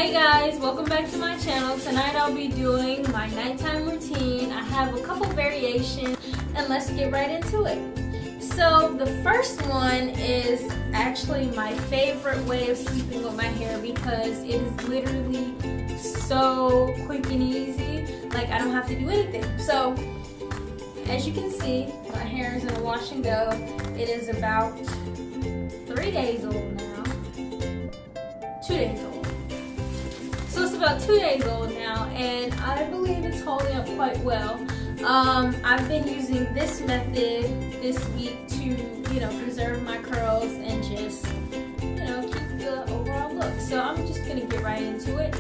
Hi guys, welcome back to my channel. Tonight I'll be doing my nighttime routine. I have a couple variations and let's get right into it. So the first one is actually my favorite way of sleeping with my hair because it is literally so quick and easy. Like I don't have to do anything. So as you can see, my hair is in a wash and go. It is about 3 days old now. 2 days old. So it's about 2 days old now, and I believe it's holding up quite well. I've been using this method this week to, preserve my curls and just, keep the overall look. So I'm just gonna get right into it.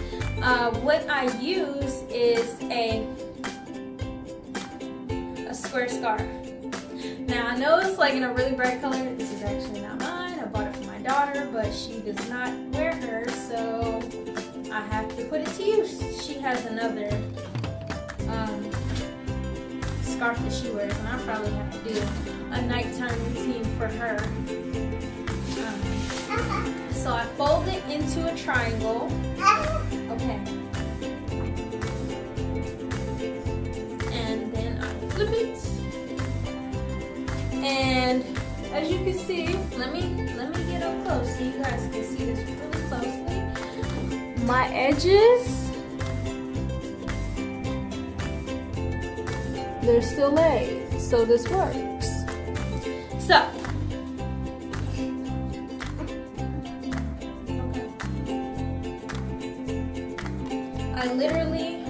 What I use is a square scarf. Now I know it's like in a really bright color. This is actually not mine. I bought it for my daughter, but she does not wear hers, so I have to put it to use. She has another scarf that she wears, and I probably have to do a nighttime routine for her. So I fold it into a triangle. Okay. And then I flip it. And as you can see, let me get up close so you guys can see this really closely. My edges, they're still laid, so this works. So, I literally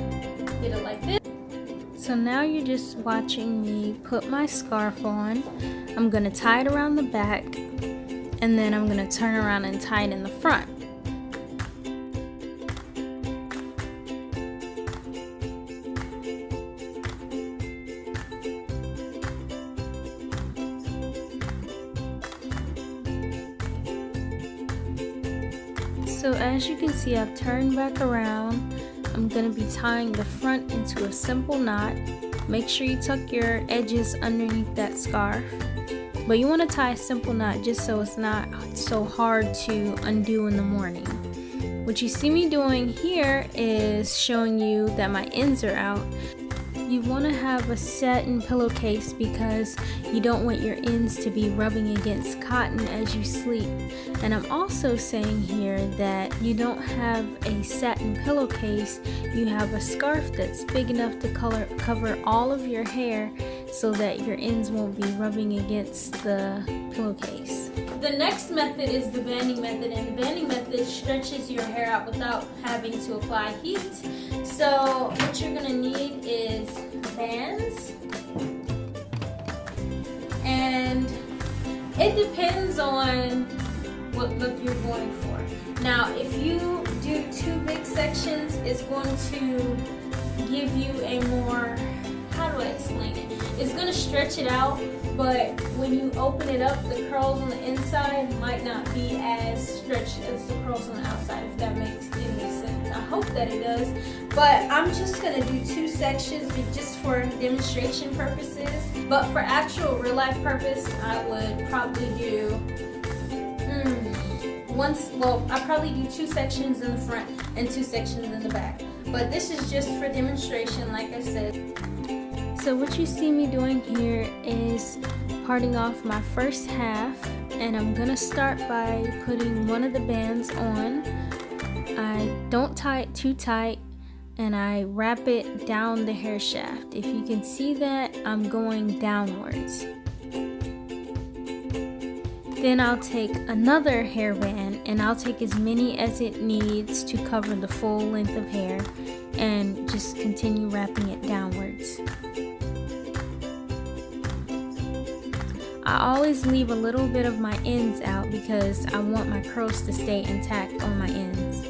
did it like this. So now you're just watching me put my scarf on. I'm gonna tie it around the back, and then I'm gonna turn around and tie it in the front. So as you can see, I've turned back around. I'm going to be tying the front into a simple knot. Make sure you tuck your edges underneath that scarf. But you want to tie a simple knot just so it's not so hard to undo in the morning. What you see me doing here is showing you that my ends are out. You want to have a satin pillowcase because you don't want your ends to be rubbing against cotton as you sleep. And I'm also saying here that you don't have a satin pillowcase, you have a scarf that's big enough to cover all of your hair so that your ends won't be rubbing against the pillowcase. The next method is the banding method, and the banding method stretches your hair out without having to apply heat. So what you're gonna need is bands, and it depends on what look you're going for. Now if you do 2 big sections, it's going to give you a more, how do I explain it? It's going to stretch it out, but when you open it up, the curls on the inside might not be as stretched as the curls on the outside, if that makes any sense. I hope that it does, but I'm just going to do 2 sections just for demonstration purposes. But for actual real life purpose, I would probably do I probably do 2 sections in the front and 2 sections in the back. But this is just for demonstration, like I said. So what you see me doing here is parting off my first half, and I'm gonna start by putting one of the bands on. I don't tie it too tight, and I wrap it down the hair shaft. If you can see that, I'm going downwards. Then I'll take another hairband, and I'll take as many as it needs to cover the full length of hair, and just continue wrapping it downwards. I always leave a little bit of my ends out because I want my curls to stay intact on my ends.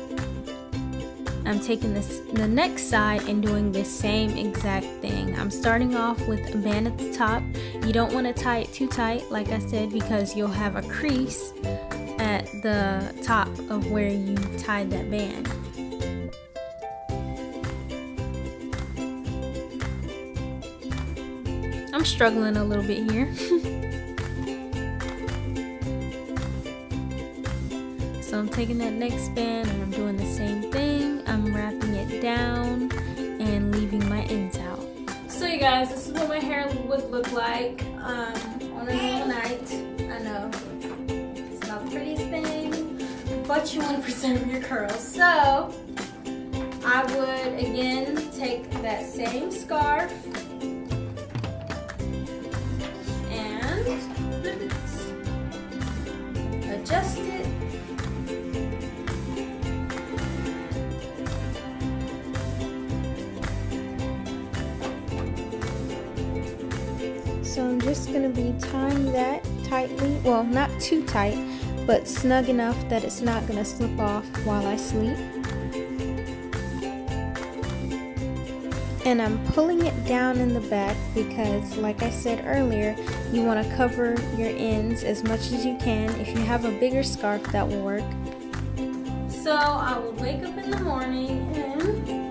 I'm taking the next side and doing the same exact thing. I'm starting off with a band at the top. You don't want to tie it too tight, like I said, because you'll have a crease at the top of where you tied that band. I'm struggling a little bit here. So I'm taking that next band and I'm doing the same thing. guys, this is what my hair would look like on a normal night. I know it's not the prettiest thing, but you want to preserve your curls. So I would again take that same scarf and adjust it. So I'm just going to be tying that tightly, well, not too tight, but snug enough that it's not going to slip off while I sleep. And I'm pulling it down in the back because, like I said earlier, you want to cover your ends as much as you can. If you have a bigger scarf, that will work. So I would wake up in the morning and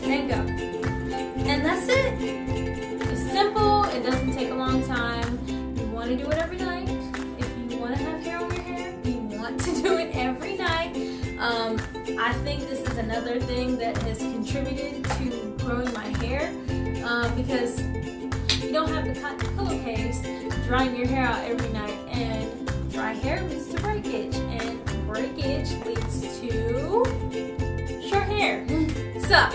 and go. And that's it. It's simple. It doesn't take a long time. You want to do it every night. If you want to have hair on your hair, you want to do it every night. I think this is another thing that has contributed to growing my hair because you don't have the cotton pillowcase drying your hair out every night, and dry hair leads to breakage, and breakage leads to short hair. So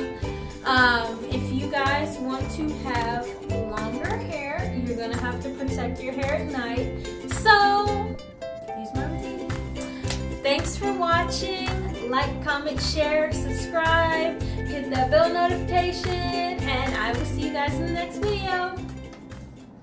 if you guys want to have longer hair, you're going to have to protect your hair at night. So, use my routine. Thanks for watching. Like, comment, share, subscribe, hit that bell notification, and I will see you guys in the next video.